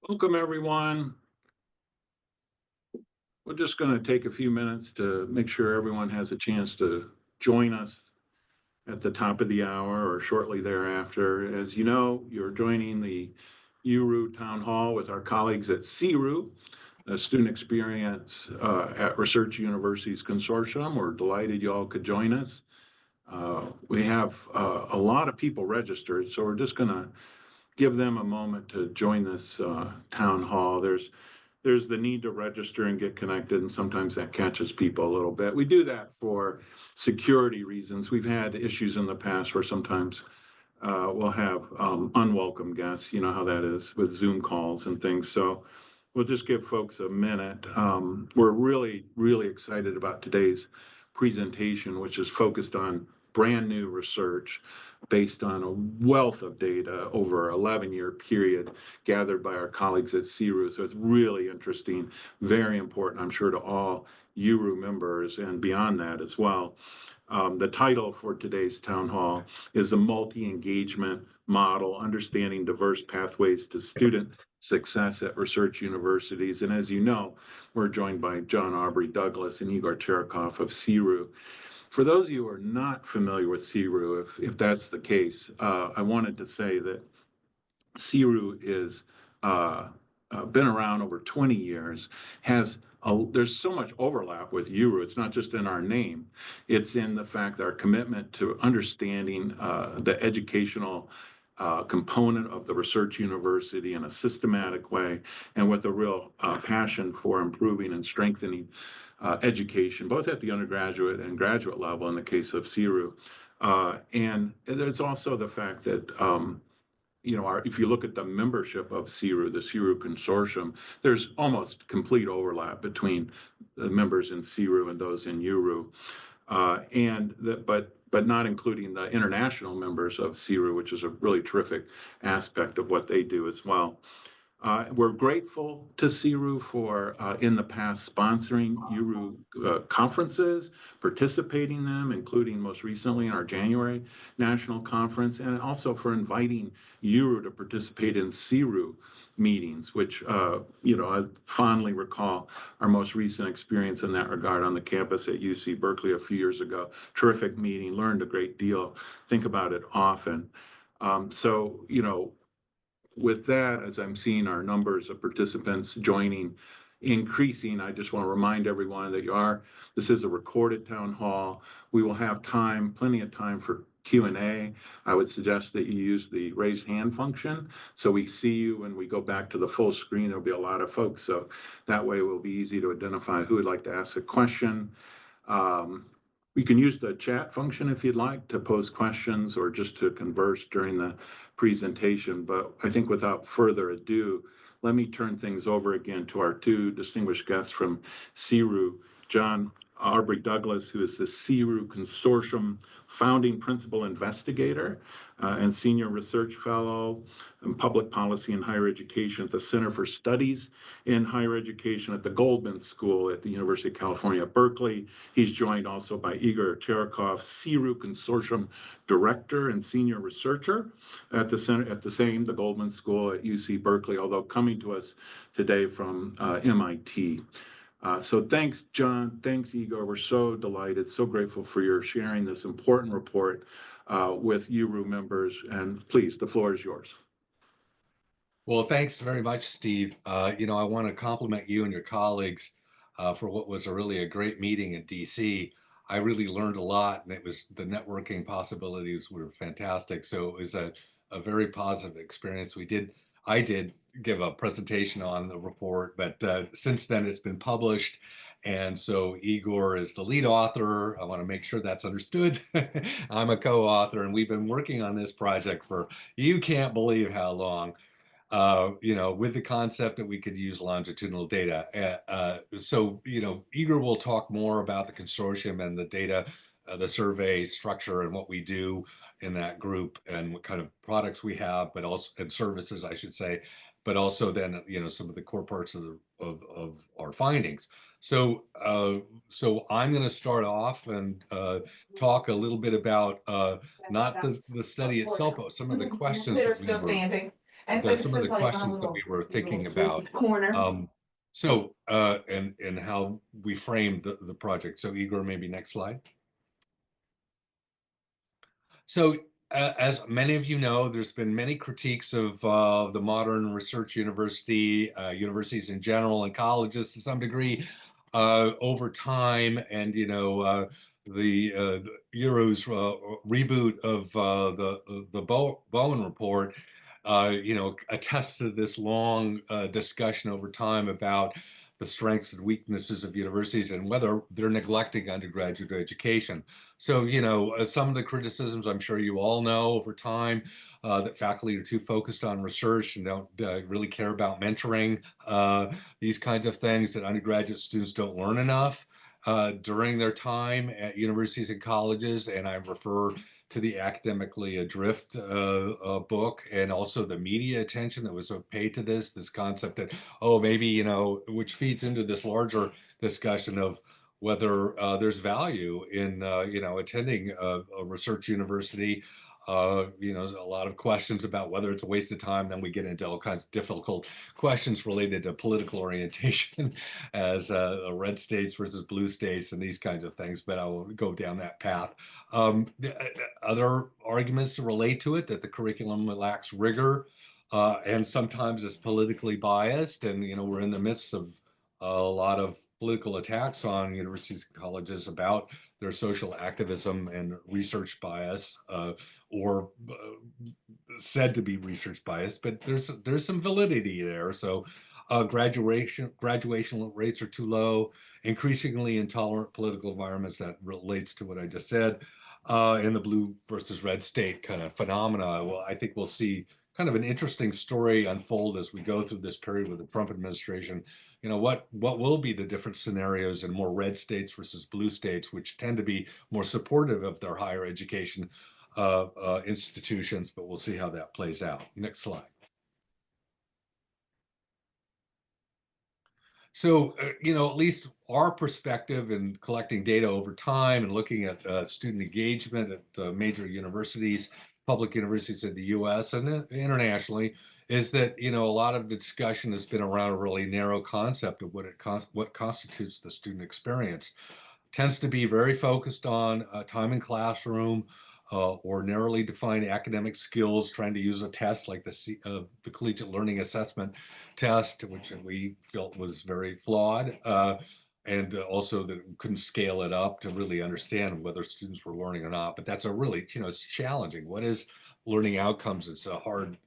Welcome, everyone. We're just going to take a few minutes to make sure everyone has a chance to join us at the top of the hour or shortly thereafter. As you know, you're joining the URU Town Hall with our colleagues at SERU, the Student Experience at Research Universities Consortium. We're delighted you all could join us. We have a lot of people registered, so we're just going to give them a moment to join this town hall. There's the need to register and get connected, and sometimes that catches people a little bit. We do that for security reasons. We've had issues in the past where sometimes we'll have unwelcome guests. You know how that is with Zoom calls and things. So we'll just give folks a minute. We're really, really excited about today's presentation, which is focused on brand new research based on a wealth of data over an 11-year period gathered by our colleagues at SERU. So it's really interesting, very important, I'm sure, to all URU members and beyond that as well. The title for today's town hall is the Multi-Engagement Model, Understanding Diverse Pathways to Student Success at Research Universities. And as you know, we're joined by John Aubrey Douglas and Igor Cherekov of SERU. For those of you who are not familiar with SERU, if that's the case, I wanted to say that SERU is been around over 20 years, there's so much overlap with URU. It's not just in our name, it's in the fact that our commitment to understanding the educational component of the research university in a systematic way and with a real passion for improving and strengthening education, both at the undergraduate and graduate level in the case of SERU. And there's also the fact that if you look at the membership of SERU, the SERU Consortium, there's almost complete overlap between the members in SERU and those in URU, but not including the international members of SERU, which is a really terrific aspect of what they do as well. We're grateful to SERU for, in the past, sponsoring URU conferences, participating in them, including most recently in our January national conference, and also for inviting URU to participate in SERU meetings, which, I fondly recall our most recent experience in that regard on the campus at UC Berkeley a few years ago. Terrific meeting, learned a great deal, think about it often. With that, as I'm seeing our numbers of participants joining increasing, I just want to remind everyone that this is a recorded town hall. We will have plenty of time for Q&A. I would suggest that you use the raise hand function so we see you when we go back to the full screen. There'll be a lot of folks, so that way it will be easy to identify who would like to ask a question. You can use the chat function if you'd like to pose questions or just to converse during the presentation. But I think without further ado, let me turn things over again to our two distinguished guests from SERU, John Aubrey Douglas, who is the SERU Consortium founding principal investigator and senior research fellow in public policy and higher education at the Center for Studies in Higher Education at the Goldman School at the University of California at Berkeley. He's joined also by Igor Cherekov, SERU Consortium director and senior researcher at the Goldman School at UC Berkeley, although coming to us today from MIT. So thanks, John. Thanks, Igor. We're so delighted, so grateful for your sharing this important report with URU members. And please, the floor is yours. Well, thanks very much, Steve. I want to compliment you and your colleagues for what was really a great meeting in DC. I really learned a lot, and the networking possibilities were fantastic. So it was a very positive experience. I did give a presentation on the report, but since then it's been published. And so Igor is the lead author. I want to make sure that's understood. I'm a co-author, and we've been working on this project for, you can't believe how long. With the concept that we could use longitudinal data. Igor will talk more about the consortium and the data, the survey structure and what we do in that group and what kind of products we have, and services, I should say, but also then, some of the core parts of our findings. So I'm going to start off and talk a little bit about not the study itself, but some of the questions that are that we still were standing. some of the questions that we were thinking about. And how we framed the project. So Igor, maybe next slide. So as many of you know, there's been many critiques of the modern research university, universities in general, and colleges to some degree over time. And the Euro's reboot of the Bowen report, attests to this long discussion over time about the strengths and weaknesses of universities and whether they're neglecting undergraduate education. So, some of the criticisms I'm sure you all know over time, that faculty are too focused on research and don't really care about mentoring, these kinds of things, that undergraduate students don't learn enough during their time at universities and colleges. And I refer to the Academically Adrift book, and also the media attention that was paid to this concept that, oh, maybe, which feeds into this larger discussion of whether there's value in, attending a research university. There's a lot of questions about whether it's a waste of time. Then we get into all kinds of difficult questions related to political orientation as red states versus blue states and these kinds of things, but I will go down that path. Other arguments relate to it, that the curriculum lacks rigor and sometimes is politically biased. And, we're in the midst of a lot of political attacks on universities and colleges about their social activism and research bias, or said to be research bias, but there's some validity there. So graduation rates are too low, increasingly intolerant political environments, that relates to what I just said, in the blue versus red state kind of phenomena. Well, I think we'll see kind of an interesting story unfold as we go through this period with the Trump administration. What will be the different scenarios in more red states versus blue states, which tend to be more supportive of their higher education institutions, but we'll see how that plays out. Next slide. So, at least our perspective in collecting data over time and looking at student engagement at major universities, public universities in the US and internationally, is that, a lot of the discussion has been around a really narrow concept of what constitutes the student experience. Tends to be very focused on time in classroom, or narrowly defined academic skills, trying to use a test like the Collegiate Learning Assessment test, which we felt was very flawed, and also that we couldn't scale it up to really understand whether students were learning or not. But that's a really, it's challenging. What is learning outcomes? It's a hard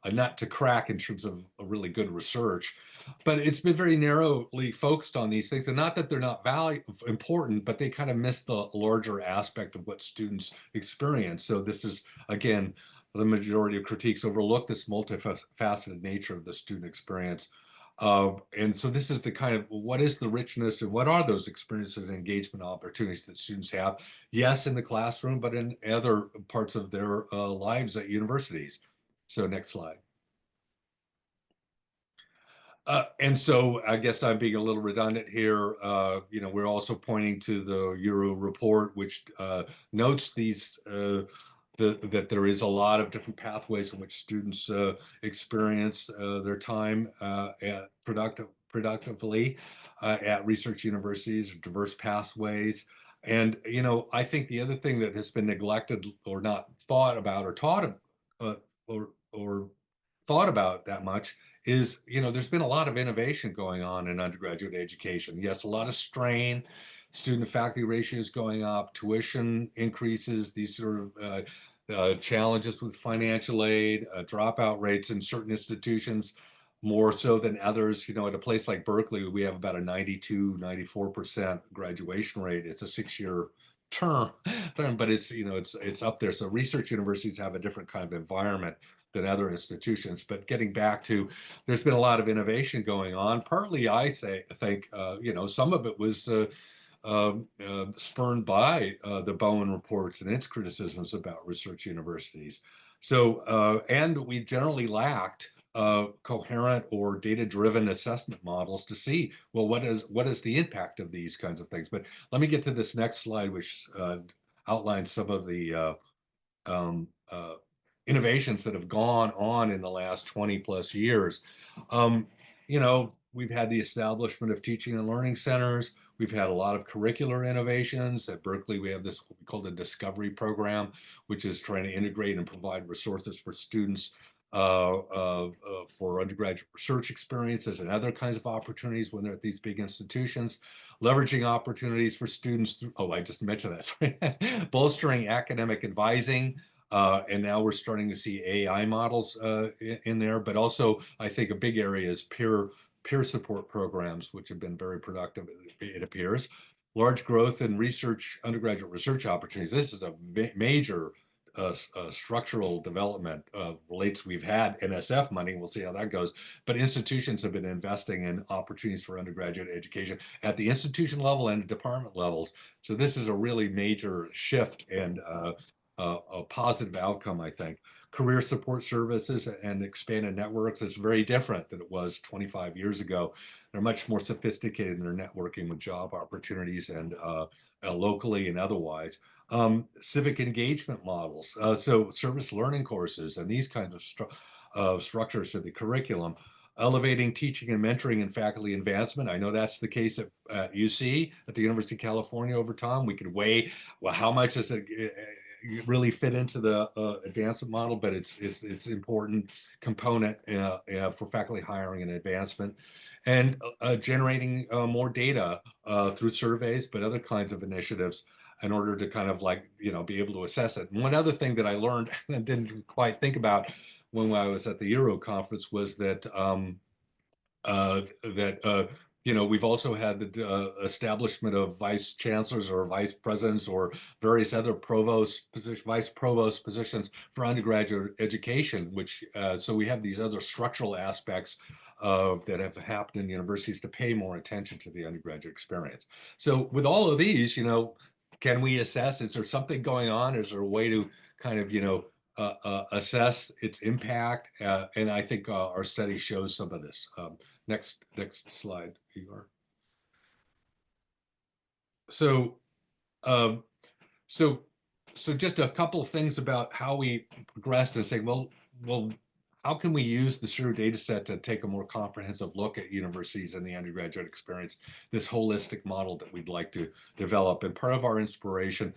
a nut to crack in terms of a really good research. But it's been very narrowly focused on these things, and not that they're not important, but they kind of miss the larger aspect of what students experience. So this is, again, the majority of critiques overlook this multifaceted nature of the student experience. And so this is the kind of, what is the richness and what are those experiences and engagement opportunities that students have? Yes, in the classroom, but in other parts of their lives at universities. So next slide. And so I guess I'm being a little redundant here. We're also pointing to the Euro report, which notes that there is a lot of different pathways in which students experience their time productively at research universities, diverse pathways. And, I think the other thing that has been neglected or not thought about or taught or thought about that much is, there's been a lot of innovation going on in undergraduate education. Yes, a lot of strain, student to faculty ratios going up, tuition increases, these sort of challenges with financial aid, dropout rates in certain institutions, more so than others. At a place like Berkeley, we have about a 94% graduation rate. It's a 6-year term, but it's up there. So research universities have a different kind of environment than other institutions. But getting back to, there's been a lot of innovation going on. Partly, I think, some of it was spurned by the Bowen reports and its criticisms about research universities. So, and we generally lacked coherent or data-driven assessment models to see, well, what is the impact of these kinds of things? But let me get to this next slide, which outlines some of the innovations that have gone on in the last 20 plus years. We've had the establishment of teaching and learning centers. We've had a lot of curricular innovations. At Berkeley, we have this what we call the Discovery Program, which is trying to integrate and provide resources for students for undergraduate research experiences and other kinds of opportunities when they're at these big institutions. Leveraging opportunities for students through, oh, I just mentioned that, sorry. Bolstering academic advising, and now we're starting to see AI models in there, but also I think a big area is peer support programs, which have been very productive, it appears. Large growth in research, undergraduate research opportunities. This is a major structural development relates. We've had NSF money, we'll see how that goes, but institutions have been investing in opportunities for undergraduate education at the institution level and department levels. So this is a really major shift and a positive outcome, I think. Career support services and expanded networks is very different than it was 25 years ago. They're much more sophisticated in their networking with job opportunities and locally and otherwise. Civic engagement models, so service learning courses and these kinds of structures of the curriculum. Elevating teaching and mentoring and faculty advancement. I know that's the case at UC, at the University of California over time. We could weigh, well, how much is it really fit into the advancement model, but it's important component for faculty hiring and advancement, and generating more data through surveys, but other kinds of initiatives in order to kind of like, be able to assess it. And one other thing that I learned and didn't quite think about when I was at the Euro conference was that we've also had the establishment of vice chancellors or vice presidents or various other vice provost positions for undergraduate education, which so we have these other structural aspects that have happened in universities to pay more attention to the undergraduate experience. So with all of these, can we assess, is there something going on? Is there a way to kind of, assess its impact? And I think our study shows some of this. Next slide, Igor. So, so just a couple of things about how we progressed and saying, well, how can we use the SERU data set to take a more comprehensive look at universities and the undergraduate experience, this holistic model that we'd like to develop? And part of our inspiration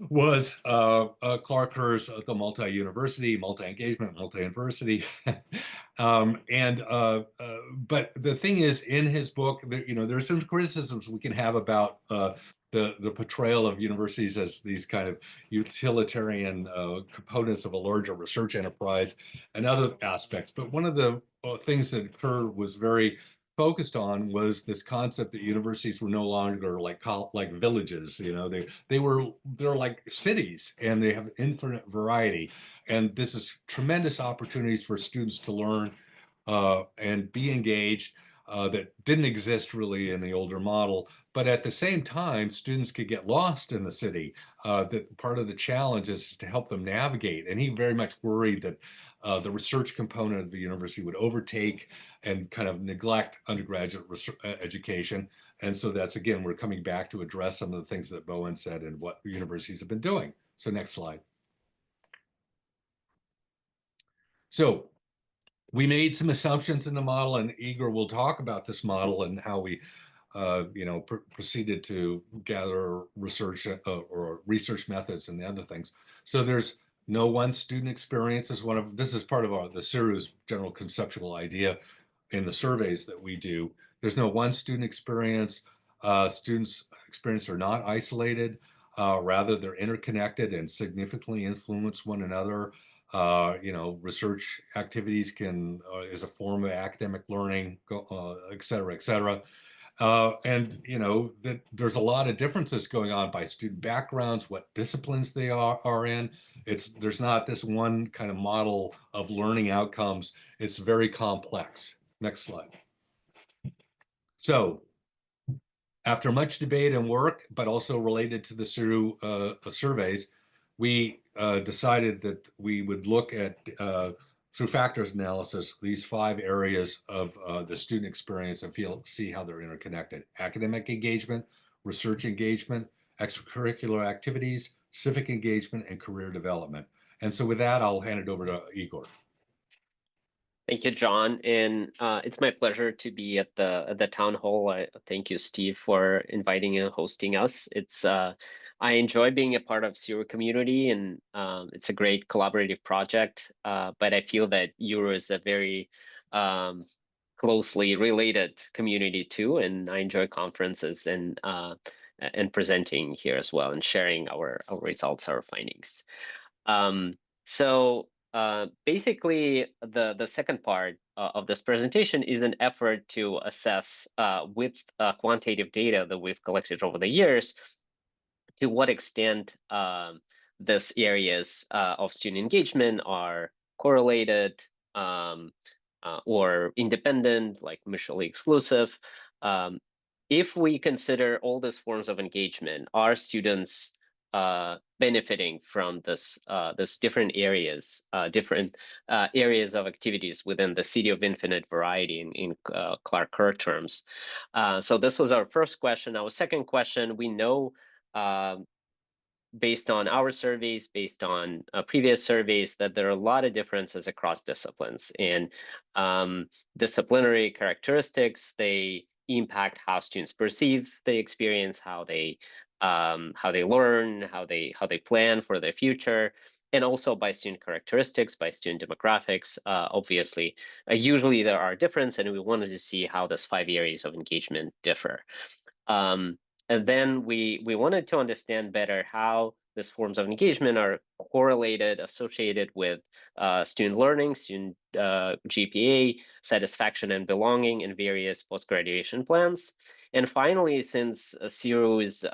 was Clark Kerr's The Multi-University, Multi-Engagement, Multi-University. But the thing is, in his book, there's some criticisms we can have about the portrayal of universities as these kind of utilitarian components of a larger research enterprise and other aspects. But one of the things that Kerr was very focused on was this concept that universities were no longer like villages. They're like cities, and they have infinite variety. And this is tremendous opportunities for students to learn and be engaged that didn't exist really in the older model. But at the same time, students could get lost in the city. That part of the challenge is to help them navigate. And he very much worried that the research component of the university would overtake and kind of neglect undergraduate education. And so that's, again, we're coming back to address some of the things that Bowen said and what universities have been doing. So next slide. So we made some assumptions in the model, and Igor will talk about this model and how we proceeded to gather research or research methods and the other things. So there's no one student experience is this is part of the SERU's general conceptual idea in the surveys that we do. There's no one student experience. Students' experience are not isolated. Rather, they're interconnected and significantly influence one another. Research activities is a form of academic learning, et cetera, et cetera. That there's a lot of differences going on by student backgrounds, what disciplines they are in. There's not this one kind of model of learning outcomes. It's very complex. Next slide. So after much debate and work, but also related to the SERU surveys, we decided that we would look at, through factors analysis, these 5 areas of the student experience and see how they're interconnected: academic engagement, research engagement, extracurricular activities, civic engagement, and career development. And so with that, I'll hand it over to Igor. Thank you, John, and it's my pleasure to be at the town hall. Thank you, Steve, for inviting and hosting us. I enjoy being a part of SERU community, and it's a great collaborative project. But I feel that Euro is a very closely related community too, and I enjoy conferences and presenting here as well and sharing our results, our findings. Basically, the second part of this presentation is an effort to assess with quantitative data that we've collected over the years to what extent these areas of student engagement are correlated or independent, like mutually exclusive. If we consider all these forms of engagement, are students benefiting from this different areas of activities within the city of infinite variety in Clark Kerr terms? So this was our first question. Our second question, we know based on our surveys, based on previous surveys, that there are a lot of differences across disciplines, and disciplinary characteristics, they impact how students perceive the experience, how they learn, how they plan for their future, and also by student characteristics, by student demographics. Obviously, usually there are differences, and we wanted to see how these 5 areas of engagement differ. And then we wanted to understand better how these forms of engagement are correlated, associated with student learning, student GPA, satisfaction and belonging in various post-graduation plans. And finally, since SERU is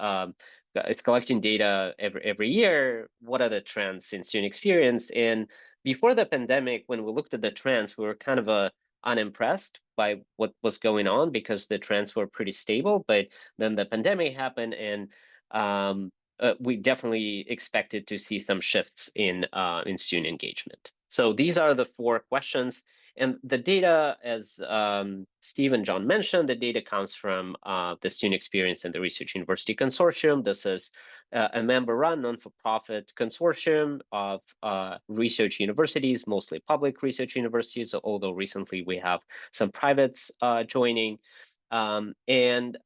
it's collecting data every year, what are the trends in student experience? And before the pandemic, when we looked at the trends, we were kind of unimpressed by what was going on because the trends were pretty stable. But then the pandemic happened, and we definitely expected to see some shifts in student engagement. So these are the 4 questions. And the data, as Steve and John mentioned, the data comes from the Student Experience and the Research University Consortium. This is a member-run, non-for-profit consortium of research universities, mostly public research universities, although recently we have some privates joining. And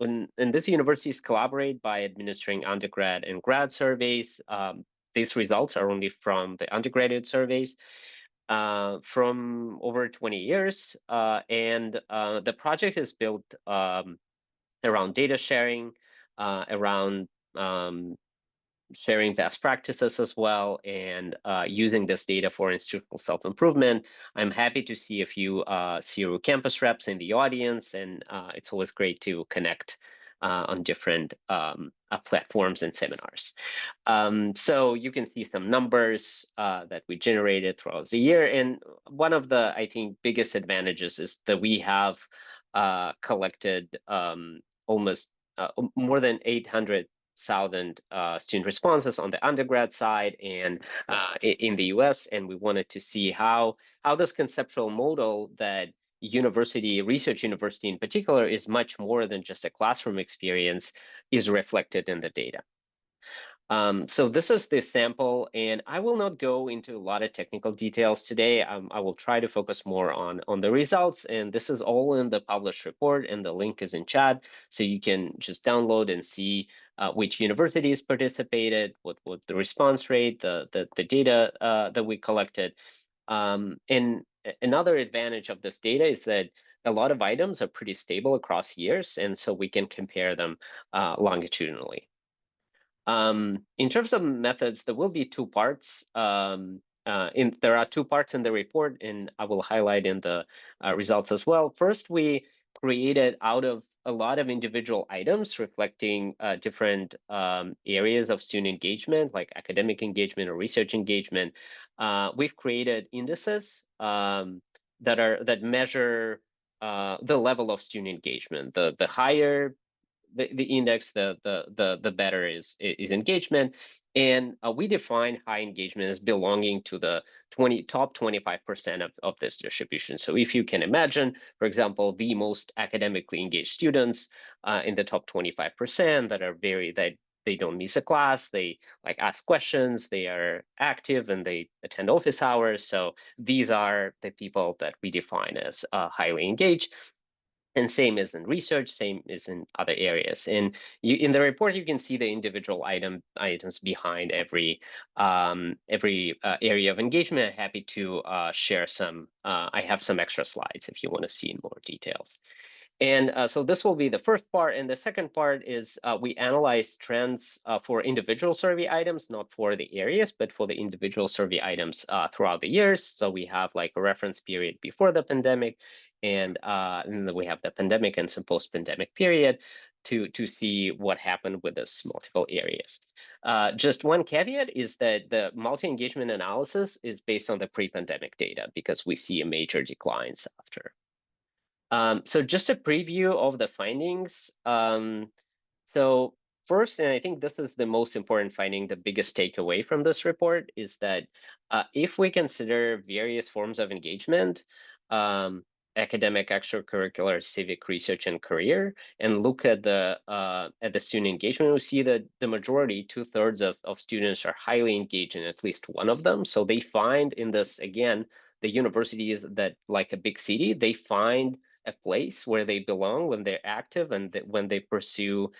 these universities collaborate by administering undergrad and grad surveys. These results are only from the undergraduate surveys from over 20 years. And the project is built around data sharing, around sharing best practices as well, and using this data for institutional self-improvement. I'm happy to see a few SERU campus reps in the audience, and it's always great to connect on different platforms and seminars. So you can see some numbers that we generated throughout the year. And one of the, I think, biggest advantages is that we have collected almost more than 800,000 student responses on the undergrad side and in the US. And we wanted to see how this conceptual model that research university in particular, is much more than just a classroom experience, is reflected in the data. So this is the sample, and I will not go into a lot of technical details today. I will try to focus more on the results, and this is all in the published report, and the link is in chat, so you can just download and see which universities participated, what the response rate, the data that we collected. And another advantage of this data is that a lot of items are pretty stable across years, and so we can compare them longitudinally. In terms of methods, there will be 2 parts. There are 2 parts in the report, and I will highlight in the results as well. First, we created out of a lot of individual items reflecting different areas of student engagement, like academic engagement or research engagement. We've created indices that measure the level of student engagement. The higher the index, the better is engagement. And we define high engagement as belonging to the top 25% of this distribution. So if you can imagine, for example, the most academically engaged students in the top 25% that they don't miss a class, they like ask questions, they are active, and they attend office hours. So these are the people that we define as highly engaged. And same as in research, same as in other areas. And in the report, you can see the individual items behind every area of engagement. I'm happy to share some. I have some extra slides if you want to see in more details. And so this will be the first part. And the second part is we analyze trends for individual survey items, not for the areas, but for the individual survey items throughout the years. So we have like a reference period before the pandemic, and then we have the pandemic and some post-pandemic period to see what happened with this multiple areas. Just one caveat is that the multi-engagement analysis is based on the pre-pandemic data because we see major declines after. So just a preview of the findings. So first, and I think this is the most important finding, the biggest takeaway from this report is that if we consider various forms of engagement, academic, extracurricular, civic, research, and career, and look at the student engagement, we see that the majority, 2/3 of students are highly engaged in at least one of them. So they find in this, again, the universities that, like a big city, they find a place where they belong when they're active and when they pursue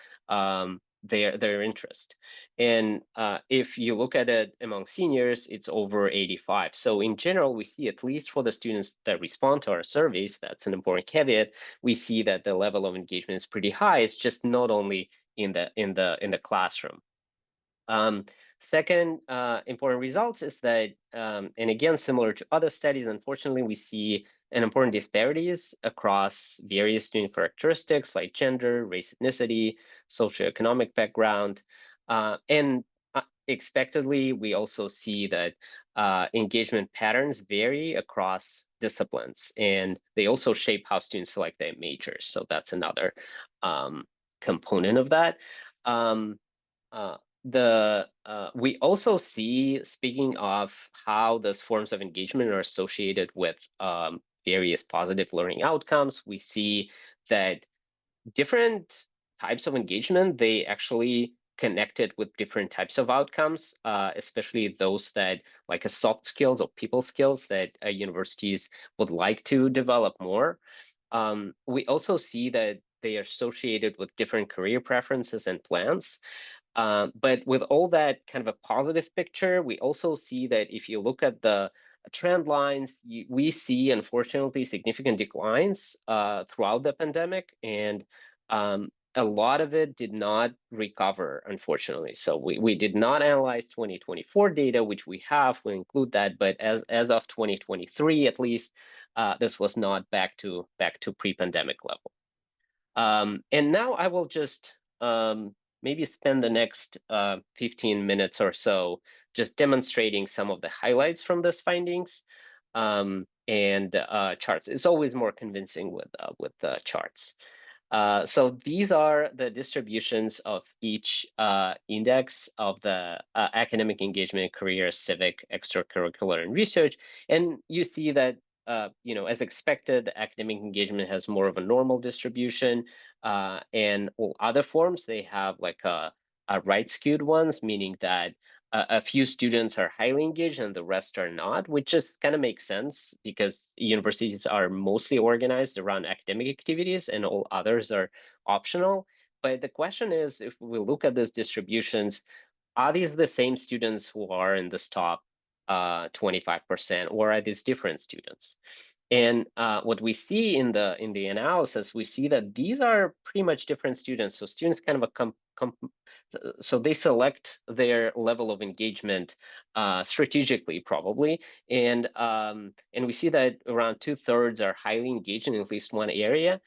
their interest. And if you look at it among seniors, it's over 85. So in general, we see, at least for the students that respond to our surveys, that's an important caveat, we see that the level of engagement is pretty high. It's just not only in the classroom. Second important results is that, and again, similar to other studies, unfortunately, we see an important disparities across various student characteristics like gender, race, ethnicity, socioeconomic background, and expectedly, we also see that engagement patterns vary across disciplines, and they also shape how students select their majors. So that's another component of that. We also see, speaking of how those forms of engagement are associated with various positive learning outcomes, we see that different types of engagement, they actually connected with different types of outcomes, especially those that like a soft skills or people skills that universities would like to develop more. We also see that they are associated with different career preferences and plans. But with all that kind of a positive picture, we also see that if you look at the trend lines, we see, unfortunately, significant declines throughout the pandemic, and a lot of it did not recover, unfortunately. So we did not analyze 2024 data, which we have, we include that, but as of 2023, at least, this was not back to pre-pandemic level. And now I will just maybe spend the next 15 minutes or so just demonstrating some of the highlights from these findings and charts. It's always more convincing with charts. So these are the distributions of each index of the academic engagement, career, civic, extracurricular, and research. And you see that, as expected, academic engagement has more of a normal distribution, and all other forms, they have like a right skewed ones, meaning that a few students are highly engaged and the rest are not, which just kind of makes sense because universities are mostly organized around academic activities and all others are optional. But the question is, if we look at these distributions, are these the same students who are in this top 25%, or are these different students? And what we see in the analysis, we see that these are pretty much different students. So students kind of so they select their level of engagement strategically, probably, and we see that around 2/3 are highly engaged in at least one area.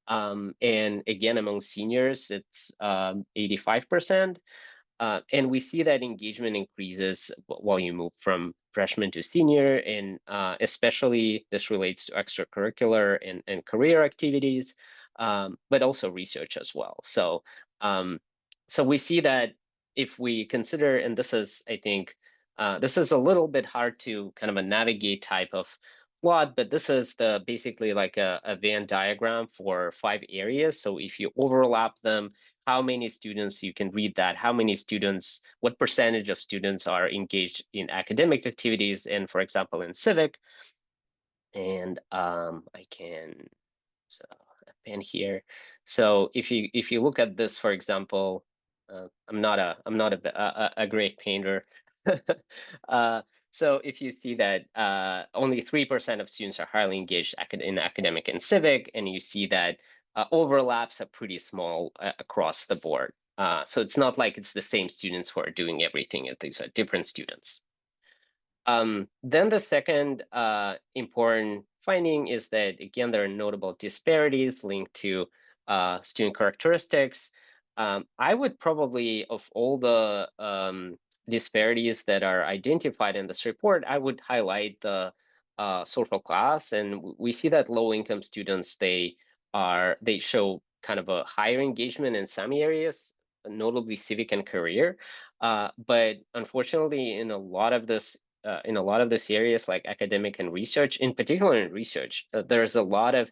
And again, among seniors, it's 85%. And we see that engagement increases while you move from freshman to senior, and especially this relates to extracurricular and career activities, but also research as well. So, so we see that if we consider, and this is, I think, this is a little bit hard to kind of a navigate type of plot, but this is basically like a Venn diagram for 5 areas. So if you overlap them, how many students, you can read that, how many students, what percentage of students are engaged in academic activities, and for example, in civic. And I can use a pen here. So if you look at this, for example, I'm not a great painter. So if you see that only 3% of students are highly engaged in academic and civic, and you see that overlaps are pretty small across the board. So it's not like it's the same students who are doing everything. These are different students. Then the second important finding is that, again, there are notable disparities linked to student characteristics. I would probably, of all the disparities that are identified in this report, I would highlight the social class. And we see that low-income students, they show kind of a higher engagement in some areas, notably civic and career. But unfortunately, in a lot of this areas like academic and research, in particular in research, there's a lot of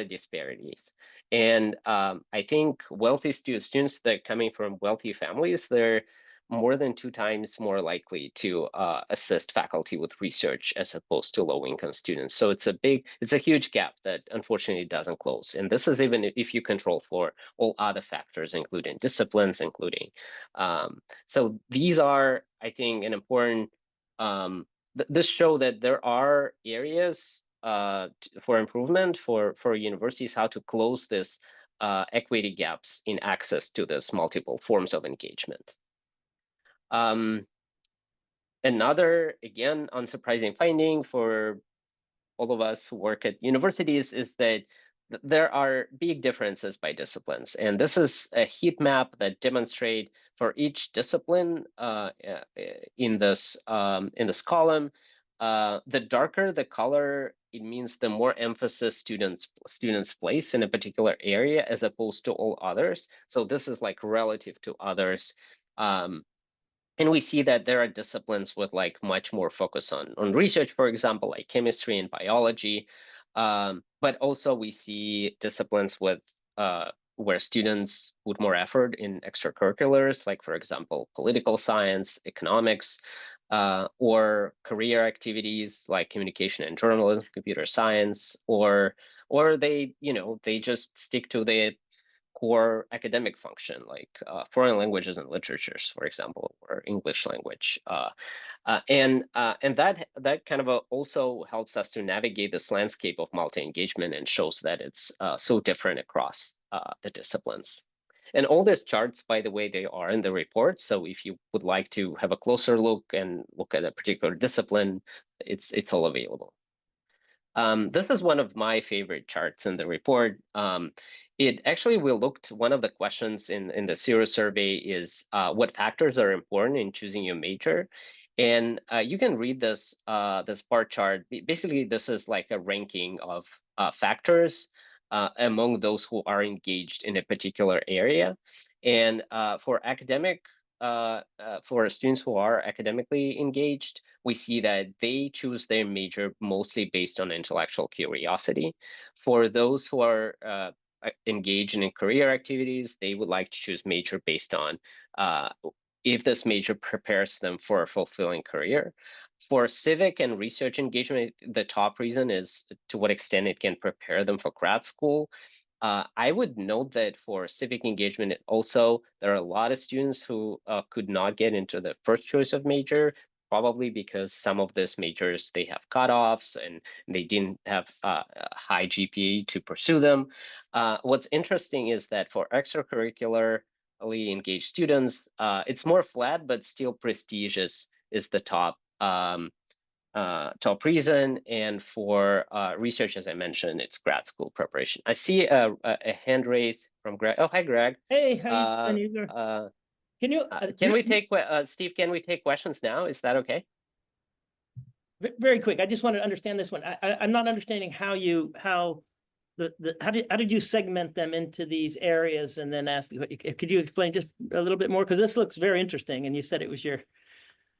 disparities. And I think wealthy students that are coming from wealthy families, they're more than 2 times more likely to assist faculty with research as opposed to low-income students. So it's a huge gap that unfortunately doesn't close. And this is even if you control for all other factors, including disciplines, so these are, I think, an important this show that there are areas for improvement for universities, how to close this equity gaps in access to this multiple forms of engagement. Another, again, unsurprising finding for all of us who work at universities is that there are big differences by disciplines. And this is a heat map that demonstrates for each discipline in this column. The darker the color, it means the more emphasis students place in a particular area as opposed to all others. So this is like relative to others. And we see that there are disciplines with like much more focus on research, for example, like chemistry and biology. But also we see disciplines with where students put more effort in extracurriculars, like for example, political science, economics, or career activities like communication and journalism, computer science, or they just stick to the core academic function, like foreign languages and literatures, for example, or English language. And that kind of also helps us to navigate this landscape of multi-engagement and shows that it's so different across the disciplines. And all these charts, by the way, they are in the report. So if you would like to have a closer look and look at a particular discipline, it's all available. This is one of my favorite charts in the report. It actually, one of the questions in the SERU survey is what factors are important in choosing your major. And you can read this bar chart. Basically, this is like a ranking of factors among those who are engaged in a particular area. And for students who are academically engaged, we see that they choose their major mostly based on intellectual curiosity. For those who are engaged in career activities, they would like to choose major based on if this major prepares them for a fulfilling career. For civic and research engagement, the top reason is to what extent it can prepare them for grad school. I would note that for civic engagement, also, there are a lot of students who could not get into the first choice of major, probably because some of these majors, they have cutoffs and they didn't have a high GPA to pursue them. What's interesting is that for extracurricularly engaged students, it's more flat, but still prestigious is the top reason. And for research, as I mentioned, it's grad school preparation. I see a hand raised from Greg. Oh, hi, Greg. Hey, how you doing? Can you can we take Steve? Can we take questions now? Is that okay? Very quick. I just want to understand this one. I'm not understanding how did you segment them into these areas and then ask? Could you explain just a little bit more, because this looks very interesting, and you said it was your.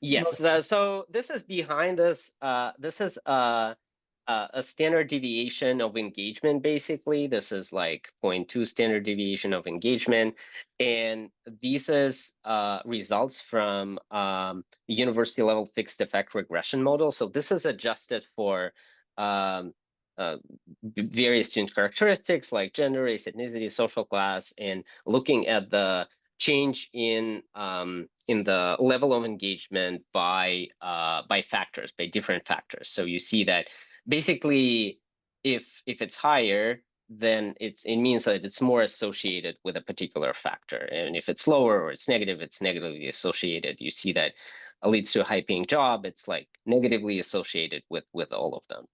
Yes. So this is behind this. This is a standard deviation of engagement, basically. This is like 0.2 standard deviation of engagement. And these is results from the university level fixed effect regression model. So this is adjusted for various student characteristics like gender, race, ethnicity, social class, and looking at the change in the level of engagement by factors, by different factors. So you see that basically, if it's higher, then it means that it's more associated with a particular factor, and if it's lower or it's negatively associated. You see that it leads to a high-paying job. It's like negatively associated with all of them.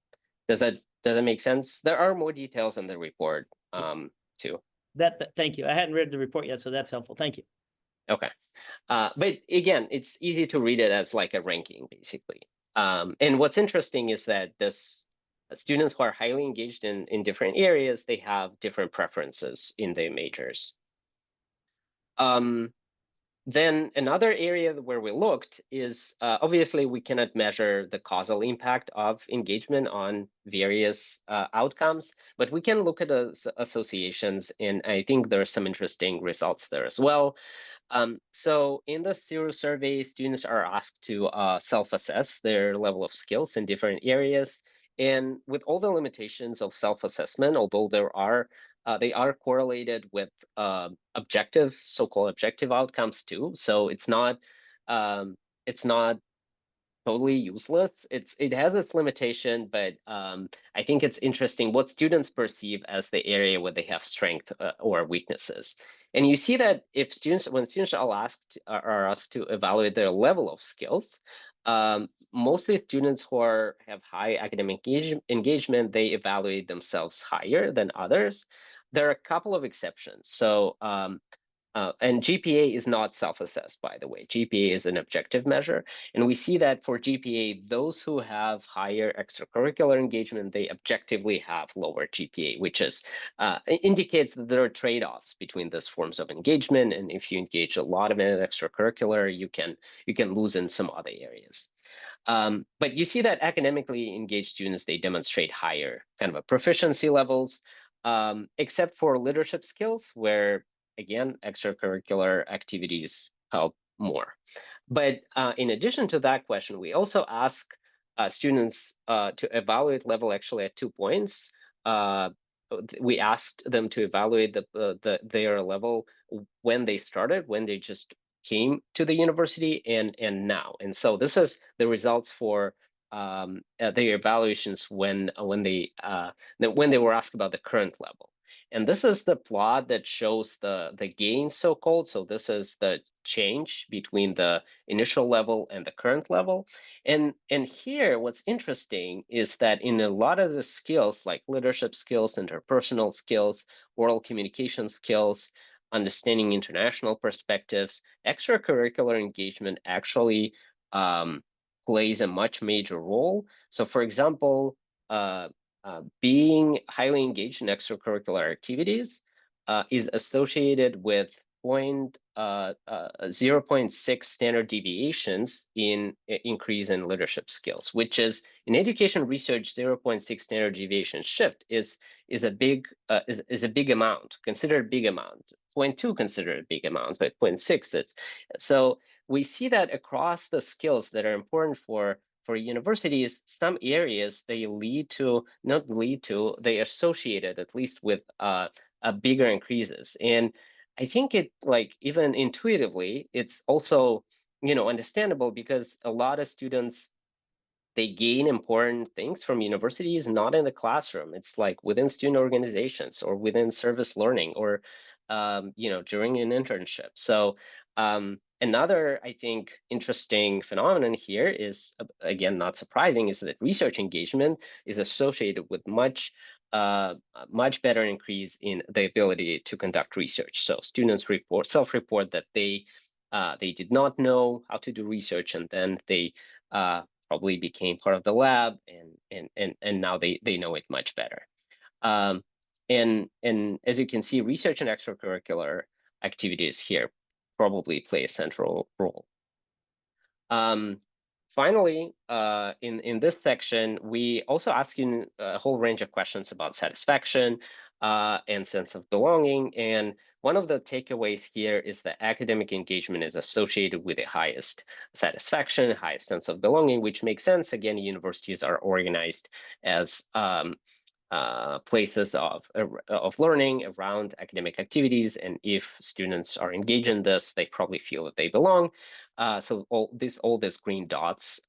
Does that make sense? There are more details in the report too. Thank you. I hadn't read the report yet, so that's helpful. Thank you. Okay. But again, it's easy to read it as like a ranking, basically. And what's interesting is that students who are highly engaged in different areas, they have different preferences in their majors. Then another area where we looked is obviously we cannot measure the causal impact of engagement on various outcomes, but we can look at associations, and I think there are some interesting results there as well. So in the SERU survey, students are asked to self-assess their level of skills in different areas. And with all the limitations of self-assessment, although they are correlated with so-called objective outcomes too. So it's not totally useless. It has its limitation, but I think it's interesting what students perceive as the area where they have strength or weaknesses. And you see that when students are asked to evaluate their level of skills, mostly students who have high academic engagement, they evaluate themselves higher than others. There are a couple of exceptions. So and GPA is not self-assessed, by the way. GPA is an objective measure. And we see that for GPA, those who have higher extracurricular engagement, they objectively have lower GPA, which indicates that there are trade-offs between these forms of engagement. And if you engage a lot in an extracurricular, you can lose in some other areas. But you see that academically engaged students, they demonstrate higher kind of a proficiency levels, except for leadership skills, where again, extracurricular activities help more. But in addition to that question, we also ask students to evaluate level actually at 2 points. We asked them to evaluate their level when they started, when they just came to the university, and now. And so this is the results for their evaluations when they were asked about the current level. And this is the plot that shows the gain, so-called. So this is the change between the initial level and the current level. And here, what's interesting is that in a lot of the skills, like leadership skills, interpersonal skills, oral communication skills, understanding international perspectives, extracurricular engagement actually plays a much major role. So for example, being highly engaged in extracurricular activities is associated with 0.6 standard deviations in increase in leadership skills, which is in education research, 0.6 standard deviation shift is a big amount, considered a big amount. 0.2 considered a big amount, but 0.6 is. So we see that across the skills that are important for universities, some areas they they associated at least with bigger increases. And I think it, like, even intuitively, it's also, understandable, because a lot of students, they gain important things from universities, not in the classroom. It's like within student organizations or within service learning or, during an internship. So another, I think, interesting phenomenon here is, again, not surprising, is that research engagement is associated with much better increase in the ability to conduct research. So students self-report that they did not know how to do research, and then they probably became part of the lab, and now they know it much better. And as you can see, research and extracurricular activities here probably play a central role. finally, in this section, we also ask you a whole range of questions about satisfaction and sense of belonging. And one of the takeaways here is that academic engagement is associated with the highest satisfaction, highest sense of belonging, which makes sense. Again, universities are organized as places of learning around academic activities, and if students are engaged in this, they probably feel that they belong. So all these green dots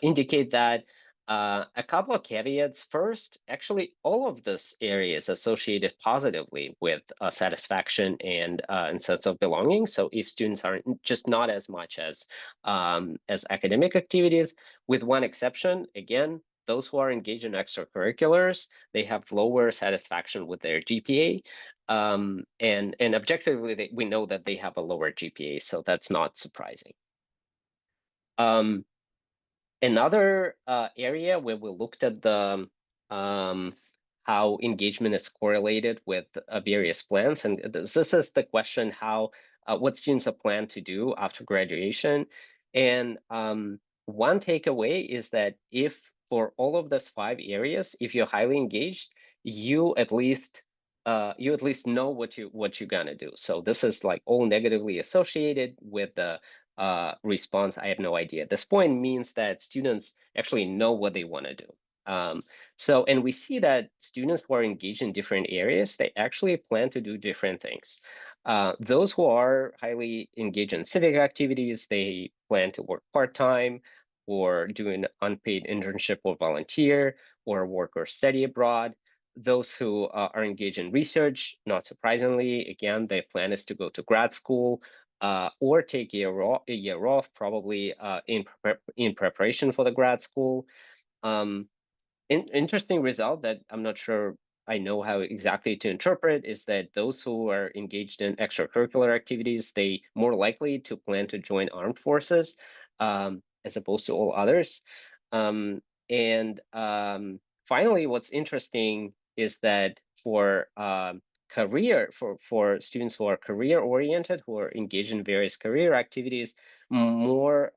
indicate that. A couple of caveats. First, actually, all of this area is associated positively with satisfaction and sense of belonging. So if students are just not as much as academic activities, with one exception, again, those who are engaged in extracurriculars, they have lower satisfaction with their GPA. And objectively, we know that they have a lower GPA, so that's not surprising. Another area where we looked at the how engagement is correlated with various plans, and this is the question how what students are planned to do after graduation. And one takeaway is that if for all of those 5 areas, if you're highly engaged, you at least know what you're gonna do. So this is like all negatively associated with the response, I have no idea at this point, means that students actually know what they want to do. So, and we see that students who are engaged in different areas, they actually plan to do different things. Those who are highly engaged in civic activities, they plan to work part-time or do an unpaid internship or volunteer or work or study abroad. Those who are engaged in research, not surprisingly, again, their plan is to go to grad school or take a year off, probably in preparation for the grad school. Interesting result that I'm not sure I know how exactly to interpret is that those who are engaged in extracurricular activities, they more likely to plan to join armed forces as opposed to all others. And finally, what's interesting is that for career for students who are career oriented, who are engaged in various career activities, more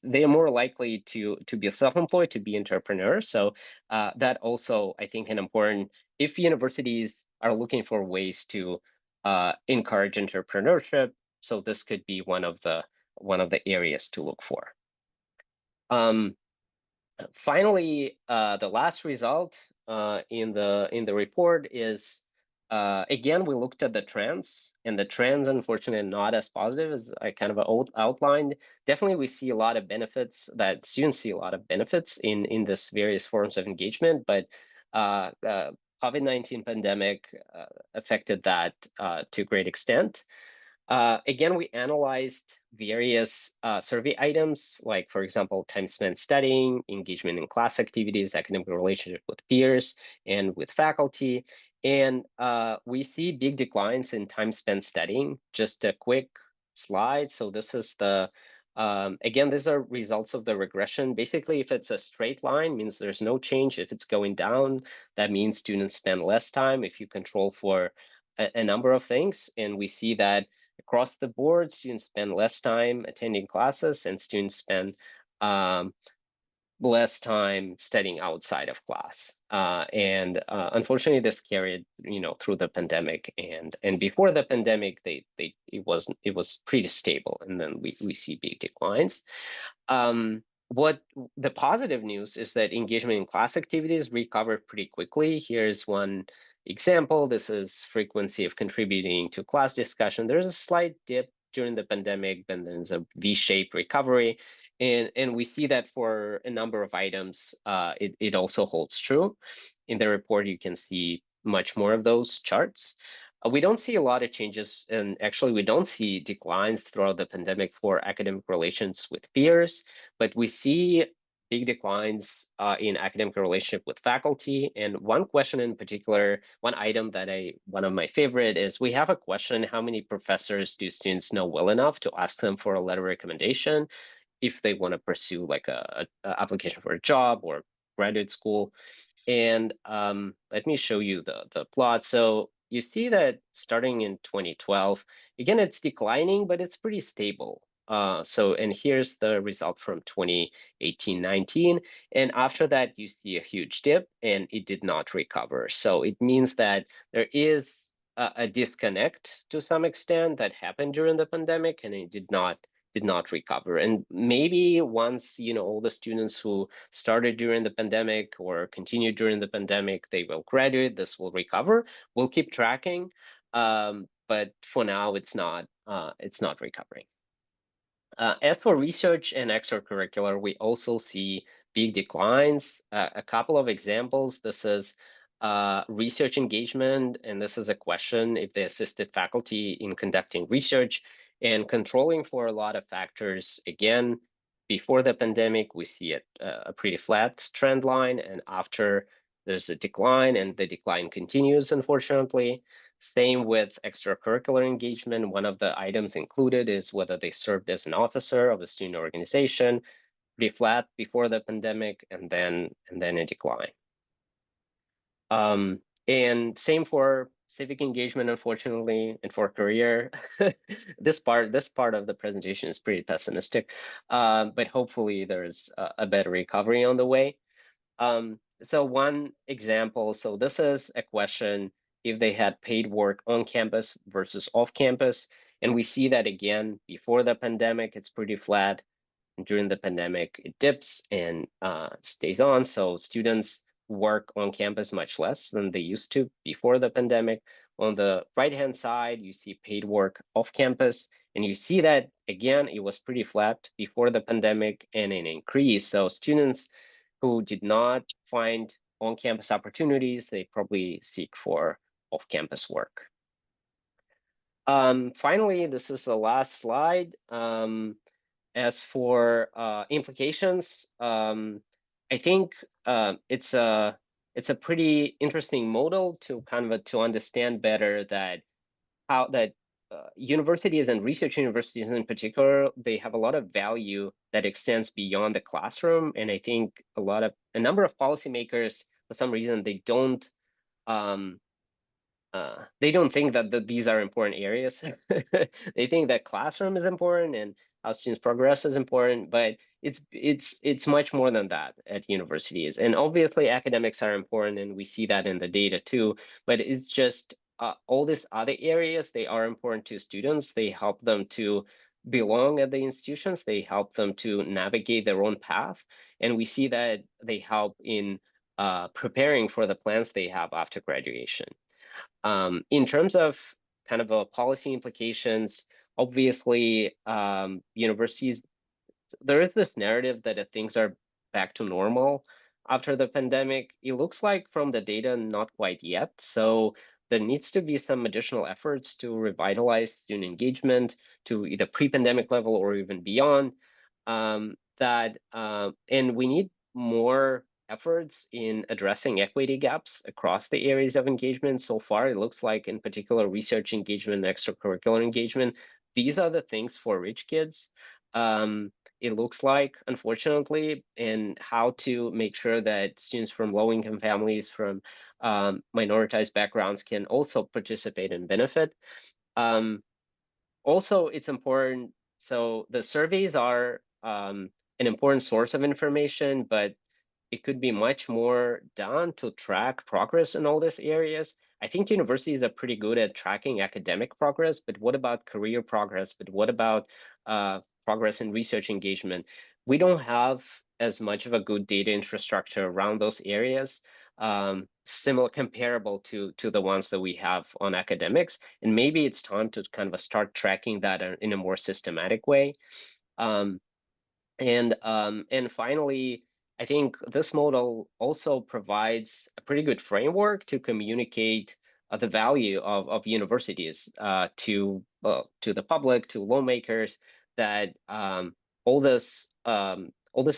they are more likely to be self-employed, to be entrepreneurs. So that also, I think, an important, if universities are looking for ways to encourage entrepreneurship, so this could be one of the areas to look for. Finally, the last result in the report is again, we looked at the trends, and the trends, unfortunately, are not as positive as I kind of outlined. Definitely, we see a lot of benefits, that students see a lot of benefits in this various forms of engagement, but COVID-19 pandemic affected that to a great extent. Again, we analyzed various survey items, like, for example, time spent studying, engagement in class activities, academic relationship with peers and with faculty. And we see big declines in time spent studying. Just a quick slide. So this is the, again, these are results of the regression. Basically, if it's a straight line, means there's no change. If it's going down, that means students spend less time if you control for a number of things. And we see that across the board, students spend less time attending classes, and students spend less time studying outside of class. And unfortunately, this carried, through the pandemic, and before the pandemic, it was pretty stable, and then we see big declines. What the positive news is that engagement in class activities recovered pretty quickly. Here's one example. This is frequency of contributing to class discussion. There's a slight dip during the pandemic, then there's a V-shaped recovery. And we see that for a number of items, it also holds true. In the report, you can see much more of those charts. We don't see a lot of changes, and actually we don't see declines throughout the pandemic for academic relations with peers, but we see big declines in academic relationship with faculty. And one question in particular, one item that one of my favorite is, we have a question: how many professors do students know well enough to ask them for a letter of recommendation if they want to pursue like a application for a job or graduate school? And let me show you the plot. So you see that starting in 2012, again, it's declining, but it's pretty stable. And here's the result from 2018-19. And after that, you see a huge dip and it did not recover. So it means that there is a disconnect to some extent that happened during the pandemic, and it did not recover. And maybe once, all the students who started during the pandemic or continued during the pandemic, they will graduate, this will recover. We'll keep tracking. But for now, it's not recovering. As for research and extracurricular, we also see big declines. A couple of examples. This is research engagement, and this is a question if they assisted faculty in conducting research and controlling for a lot of factors. Again, before the pandemic, we see a pretty flat trend line, and after there's a decline, and the decline continues, unfortunately. Same with extracurricular engagement. One of the items included is whether they served as an officer of a student organization, pretty flat before the pandemic, and then a decline. And same for civic engagement, unfortunately, and for career. This part of the presentation is pretty pessimistic, but hopefully there's a better recovery on the way. So one example, so this is a question if they had paid work on campus versus off campus. And we see that again, before the pandemic, it's pretty flat. And during the pandemic, it dips and stays on. So students work on campus much less than they used to before the pandemic. On the right-hand side, you see paid work off campus. And you see that, again, it was pretty flat before the pandemic and an increase. So students who did not find on-campus opportunities, they probably seek for off-campus work. Finally, this is the last slide. As for implications, I think it's a pretty interesting model to kind of to understand better that how that universities and research universities in particular, they have a lot of value that extends beyond the classroom. And I think a number of policymakers, for some reason, they don't think that these are important areas. They think that classroom is important and how students progress is important, but it's much more than that at universities. And obviously academics are important, and we see that in the data too, but it's just all these other areas, they are important to students. They help them to belong at the institutions. They help them to navigate their own path. And we see that they help in preparing for the plans they have after graduation. In terms of kind of policy implications, obviously, universities, there is this narrative that things are back to normal after the pandemic. It looks like from the data, not quite yet. So there needs to be some additional efforts to revitalize student engagement to either pre-pandemic level or even beyond. And we need more efforts in addressing equity gaps across the areas of engagement. So far, it looks like, in particular, research engagement and extracurricular engagement, these are the things for rich kids. It looks like, unfortunately, and how to make sure that students from low-income families, from minoritized backgrounds can also participate and benefit. Also, it's important, so the surveys are an important source of information, but it could be much more done to track progress in all these areas. I think universities are pretty good at tracking academic progress, but what about career progress? But what about progress in research engagement? We don't have as much of a good data infrastructure around those areas, similar, comparable to the ones that we have on academics. And maybe it's time to kind of start tracking that in a more systematic way. And finally, I think this model also provides a pretty good framework to communicate the value of universities to the public, to lawmakers, that all this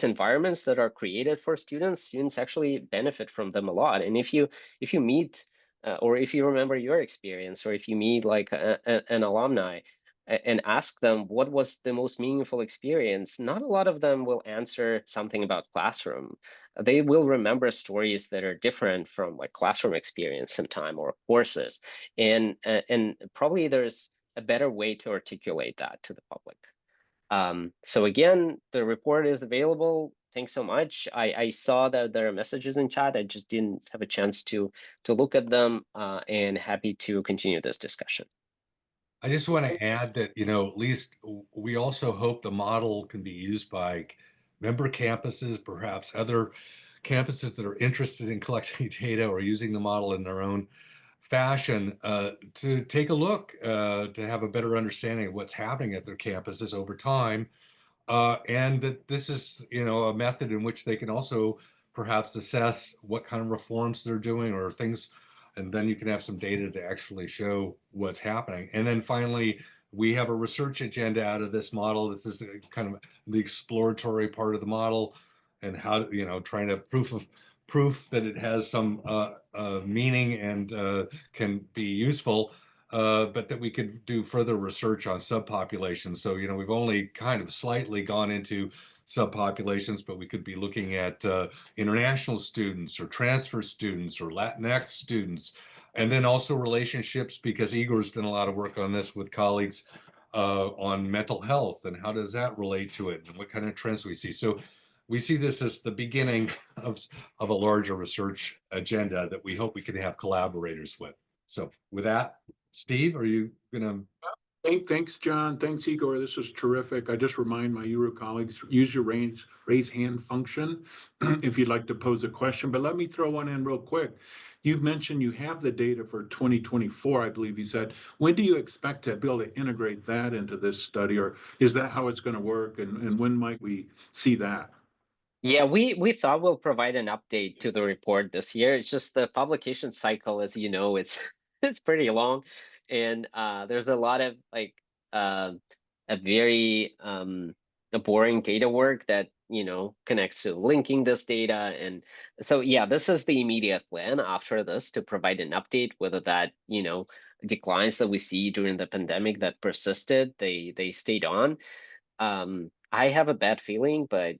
environments that are created for students actually benefit from them a lot. And if you meet or if you remember your experience, or if you meet like an alumni and ask them what was the most meaningful experience, not a lot of them will answer something about classroom. They will remember stories that are different from like classroom experience sometime, or courses. And probably there's a better way to articulate that to the public. So again, the report is available. Thanks so much. I saw that there are messages in chat. I just didn't have a chance to look at them, and happy to continue this discussion. I just want to add that, at least we also hope the model can be used by member campuses, perhaps other campuses that are interested in collecting data or using the model in their own fashion, to take a look, to have a better understanding of what's happening at their campuses over time. And that this is, a method in which they can also perhaps assess what kind of reforms they're doing or things, and then you can have some data to actually show what's happening. And then finally, we have a research agenda out of this model. This is kind of the exploratory part of the model, and how, trying to proof that it has some meaning and can be useful. But that we could do further research on subpopulations. So, we've only kind of slightly gone into subpopulations, but we could be looking at international students or transfer students or Latinx students, and then also relationships, because Igor's done a lot of work on this with colleagues on mental health and how does that relate to it and what kind of trends we see. So we see this as the beginning of a larger research agenda that we hope we can have collaborators with. So with that, Steve, are you gonna? Thanks, John. Thanks, Igor. This was terrific. I just remind my Euro colleagues, use your raise hand function if you'd like to pose a question. But let me throw one in real quick. You've mentioned you have the data for 2024, I believe you said. When do you expect to be able to integrate that into this study, or is that how it's going to work? And when might we see that? Yeah, we thought we'll provide an update to the report this year. It's just the publication cycle, as you know, it's it's pretty long, and there's a lot of a very a boring data work that connects to linking this data, and so yeah, this is the immediate plan after this to provide an update, whether that declines that we see during the pandemic that persisted, they stayed on. I have a bad feeling, but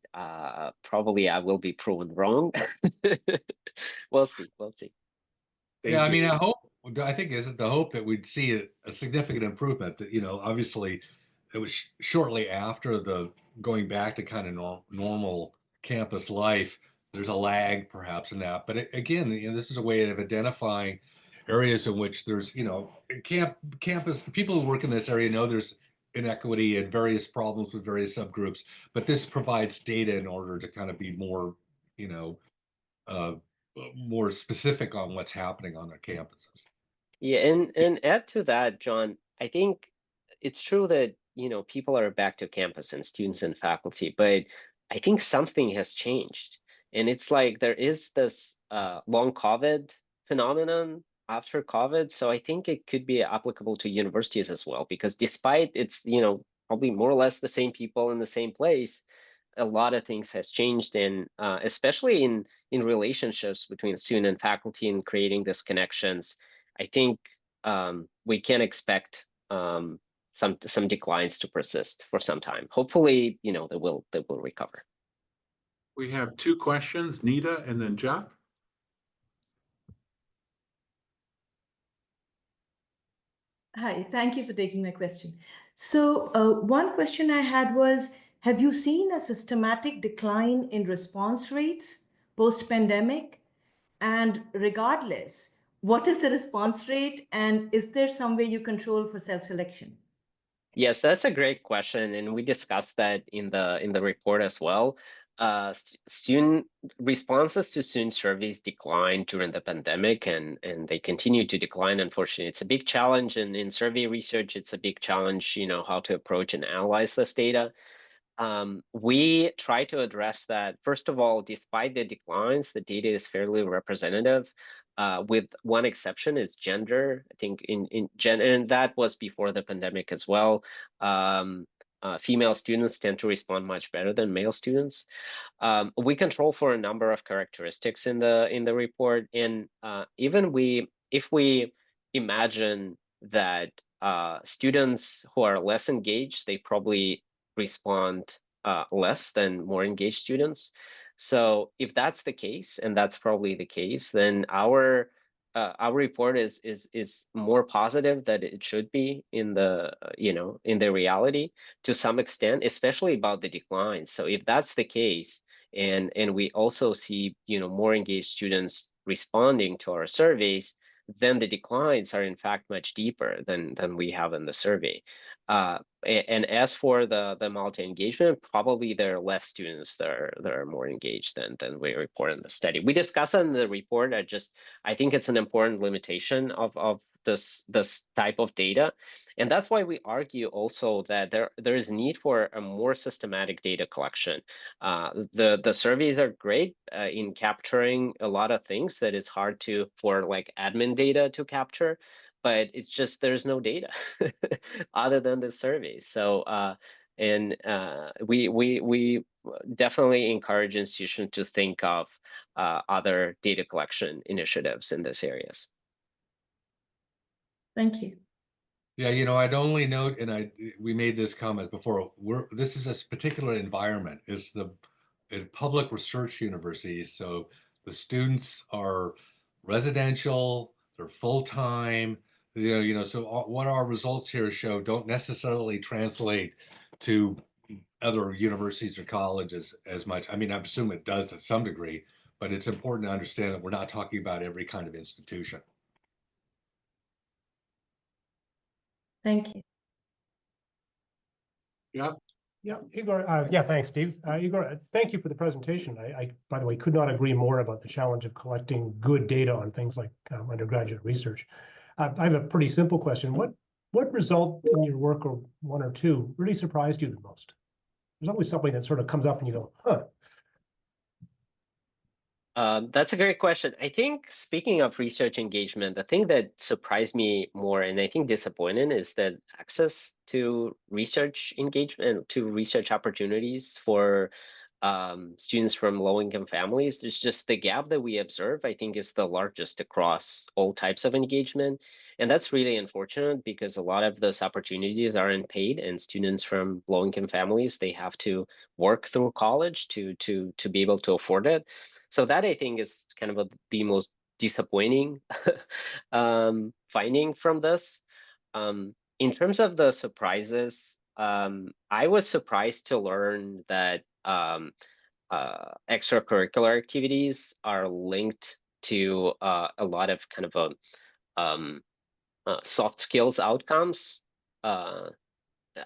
probably I will be proven wrong. We'll see. We'll see. Yeah, I Thank mean, you. I think is it the hope that we'd see a significant improvement. That, obviously it was shortly after the going back to kind of normal campus life. There's a lag perhaps in that, but again, this is a way of identifying areas in which there's, campus people who work in this area know there's inequity and various problems with various subgroups, but this provides data in order to kind of be more, you know, uh, more specific on what's happening on their campuses. Yeah, and add to that, John, I think it's true that, people are back to campus and students and faculty, but I think something has changed. And it's like there is this long COVID phenomenon after COVID. So I think it could be applicable to universities as well, because despite it's, probably more or less the same people in the same place, a lot of things has changed, and especially in relationships between student and faculty and creating these connections. I think we can expect some declines to persist for some time. Hopefully, they will recover. We have two questions, Nita and then Jeff. Hi, thank you for taking my question. So, one question I had was, have you seen a systematic decline in response rates post-pandemic? And regardless, what is the response rate, and is there some way you control for self-selection? Yes, that's a great question, and we discussed that in the report as well. Student responses to student surveys declined during the pandemic, and they continue to decline. Unfortunately, it's a big challenge, and in survey research, it's a big challenge. How to approach and analyze this data. We try to address that. First of all, despite the declines, the data is fairly representative, with one exception is gender. I think in gender, and that was before the pandemic as well. Female students tend to respond much better than male students. We control for a number of characteristics in the report, and if we imagine that students who are less engaged, they probably respond less than more engaged students. So if that's the case, and that's probably the case, then our our report is more positive than it should be in the in the reality to some extent, especially about the declines. So if that's the case, and we also see more engaged students responding to our surveys, then the declines are in fact much deeper than we have in the survey. And as for the multi-engagement, probably there are less students that are more engaged than we report in the study. We discuss it in the report. I think it's an important limitation of this type of data, and that's why we argue also that there is need for a more systematic data collection. The surveys are great in capturing a lot of things that is hard for like admin data to capture, but it's just there's no data other than the surveys. So we definitely encourage institutions to think of other data collection initiatives in these areas. Thank you. Yeah, I'd only note, and we made this comment before, this is a particular environment. It's public research universities, so the students are residential, they're full-time, so what our results here show don't necessarily translate to other universities or colleges as much. I mean, I assume it does to some degree, but it's important to understand that we're not talking about every kind of institution. Thank you. Yeah. Yeah, Igor. Yeah, thanks, Steve. Igor, thank you for the presentation. I, by the way, could not agree more about the challenge of collecting good data on things like undergraduate research. I have a pretty simple question. What result in your work, or one or two, really surprised you the most? There's always something that sort of comes up and you go, huh. That's a great question. I think, speaking of research engagement, the thing that surprised me more, and I think disappointed, is that access to research engagement, to research opportunities for students from low-income families. There's just the gap that we observe, I think, is the largest across all types of engagement. And that's really unfortunate because a lot of those opportunities aren't paid, and students from low-income families, they have to work through college to be able to afford it. So that, I think, is kind of the most disappointing finding from this. In terms of the surprises, I was surprised to learn that extracurricular activities are linked to a lot of kind of soft skills outcomes.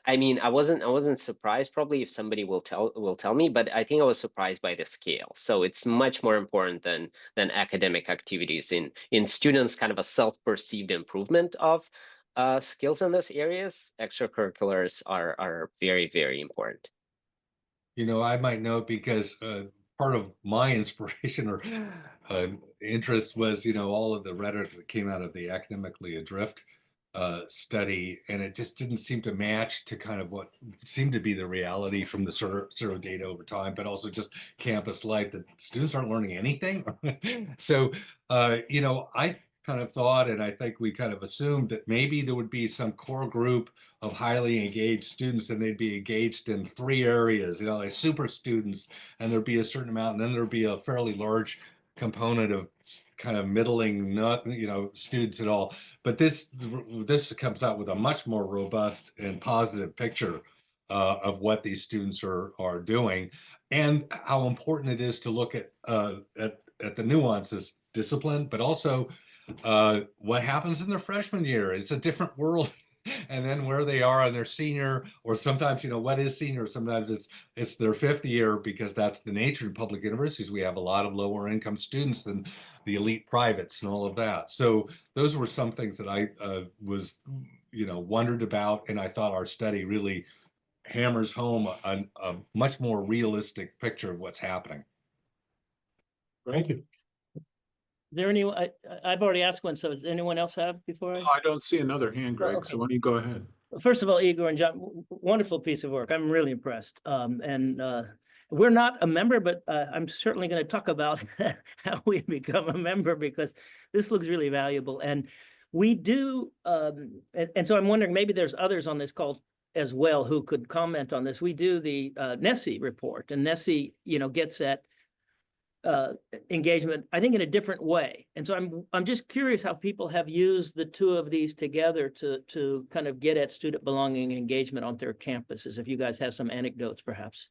I mean, I wasn't surprised. Probably if somebody will tell me, but I think I was surprised by the scale. So it's much more important than academic activities in students' kind of a self-perceived improvement of skills in those areas. Extracurriculars are very, very important. I might note, because part of my inspiration or interest was, all of the rhetoric that came out of the Academically Adrift study, and it just didn't seem to match to kind of what seemed to be the reality from the SERU data over time, but also just campus life, that students aren't learning anything. So, I kind of thought, and I think we kind of assumed, that maybe there would be some core group of highly engaged students, and they'd be engaged in 3 areas, like super students, and there'd be a certain amount, and then there'd be a fairly large component of kind of middling, students at all. But this comes out with a much more robust and positive picture of what these students are doing, and how important it is to look at the nuances, discipline, but also what happens in their freshman year. It's a different world. And then where they are on their senior, or sometimes, what is senior? Sometimes it's their 5th year, because that's the nature of public universities. We have a lot of lower income students than the elite privates and all of that. So those were some things that I was, wondered about, and I thought our study really hammers home a much more realistic picture of what's happening. Thank you. Is there any, I've already asked one, so does anyone else have before? I don't see another hand, Greg, okay. so why don't you go ahead? First of all, Igor and John, wonderful piece of work. I'm really impressed. We're not a member, but I'm certainly going to talk about how we become a member, because this looks really valuable. And we do, and so I'm wondering, maybe there's others on this call as well who could comment on this. We do the NESE report, and NESE, gets at engagement, I think in a different way. And so I'm just curious how people have used the two of these together to kind of get at student belonging engagement on their campuses. If you guys have some anecdotes, perhaps.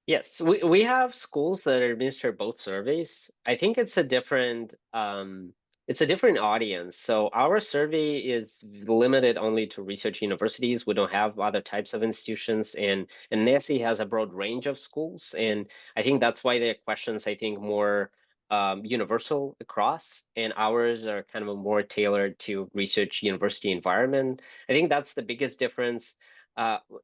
Yes, we have schools that administer both surveys. I think it's a different audience. So our survey is limited only to research universities. We don't have other types of institutions, and NESI has a broad range of schools, and I think that's why their questions, I think, more universal across, and ours are kind of more tailored to research university environment. I think that's the biggest difference.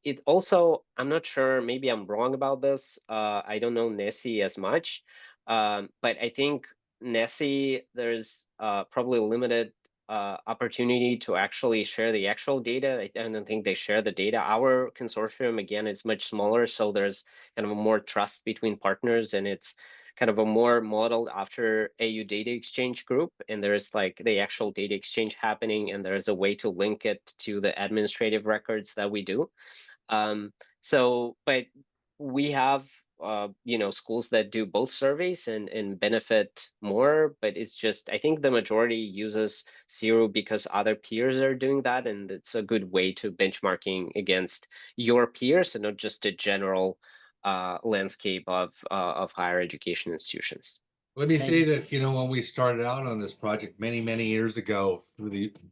It also, I'm not sure, maybe I'm wrong about this. I don't know NESI as much, but I think NESI, there's probably limited opportunity to actually share the actual data. I don't think they share the data. Our consortium, again, is much smaller, so there's kind of a more trust between partners, and it's kind of a more modeled after AU data exchange group, and there's like the actual data exchange happening, and there's a way to link it to the administrative records that we do. But we have schools that do both surveys and benefit more, but it's just, I think the majority uses SERU because other peers are doing that, and it's a good way to benchmarking against your peers and not just a general landscape of higher education institutions. Let me Thank say you. that, when we started out on this project many years ago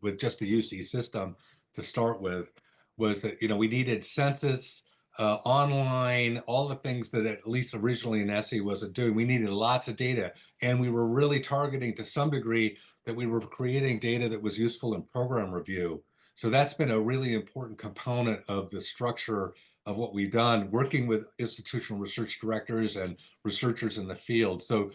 with just the UC system to start with, was that, we needed census, online, all the things that at least originally NESI wasn't doing. We needed lots of data, and we were really targeting to some degree that we were creating data that was useful in program review. So that's been a really important component of the structure of what we've done, working with institutional research directors and researchers in the field. So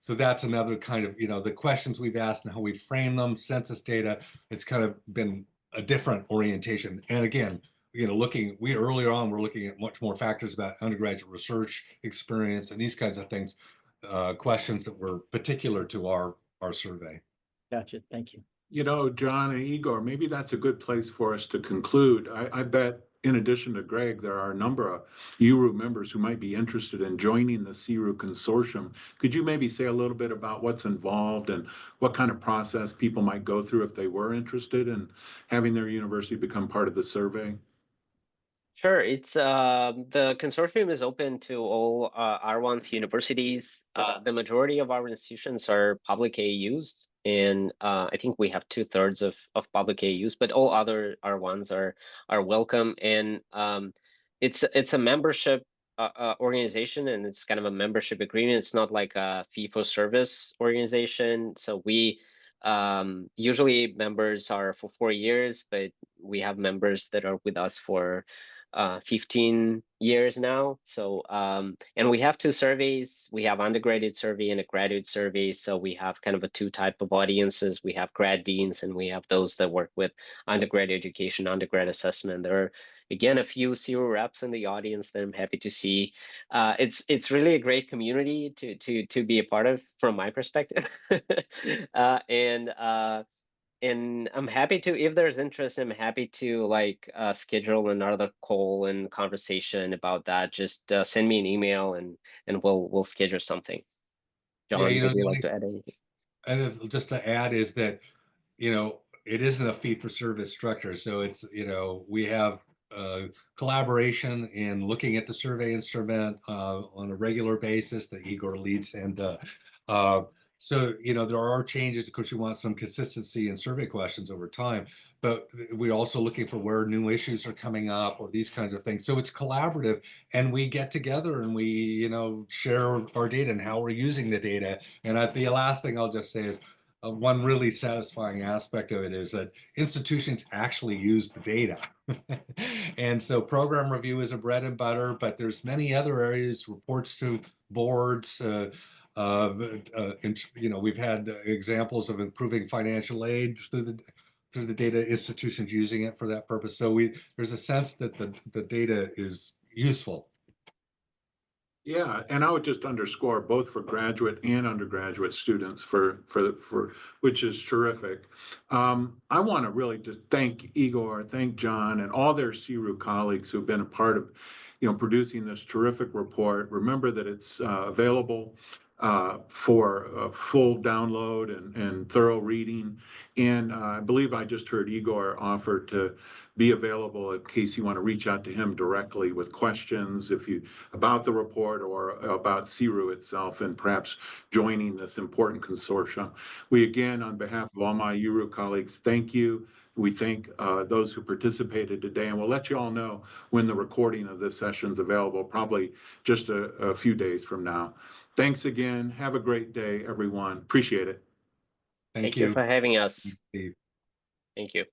that's another kind of, the questions we've asked and how we frame them, census data, it's kind of been a different orientation. And again, earlier on, we're looking at much more factors about undergraduate research experience and these kinds of things, questions that were particular to our survey. Gotcha. Thank you. John and Igor, maybe that's a good place for us to conclude. I bet in addition to Greg, there are a number of URU members who might be interested in joining the SERU Consortium. Could you maybe say a little bit about what's involved and what kind of process people might go through if they were interested in having their university become part of the survey? Sure. It's the consortium is open to all R1 universities. The majority of our institutions are public AUs, and I think we have 2/3 of public AUs, but all other R1s are welcome. And it's a membership organization, and it's kind of a membership agreement. It's not like a fee for service organization. So we usually members are for 4 years, but we have members that are with us for 15 years now. So, and we have 2 surveys. We have undergraduate survey and a graduate survey. So we have kind of a 2 type of audiences. We have grad deans, and we have those that work with undergrad education, undergrad assessment. There are, again, a few SERU reps in the audience that I'm happy to see. It's really a great community to be a part of from my perspective. And I'm happy to, if there's interest, I'm happy to schedule another call and conversation about that. Just send me an email and we'll schedule something. John, would you like to add anything? And just to add is that, it isn't a fee for service structure. So it's, we have collaboration in looking at the survey instrument on a regular basis that Igor leads. And so, there are changes. Of course, you want some consistency in survey questions over time, but we're also looking for where new issues are coming up or these kinds of things. So it's collaborative, and we get together and we, share our data and how we're using the data. And the last thing I'll just say is one really satisfying aspect of it is that institutions actually use the data. And so program review is a bread and butter, but there's many other areas, reports to boards, we've had examples of improving financial aid through the data, institutions using it for that purpose. So there's a sense that the data is useful. Yeah, and I would just underscore both for graduate and undergraduate students for which is terrific. I want to really just thank Igor, thank John, and all their SERU colleagues who've been a part of producing this terrific report. Remember that it's available for a full download and thorough reading. And I believe I just heard Igor offer to be available in case you want to reach out to him directly with questions about the report or about SERU itself, and perhaps joining this important consortium. We again, on behalf of all my URU colleagues, thank you. We thank those who participated today, and we'll let you all know when the recording of this session is available, probably just a few days from now. Thanks again. Have a great day, everyone. Appreciate it. Thank you for having us. Steve. Thank you.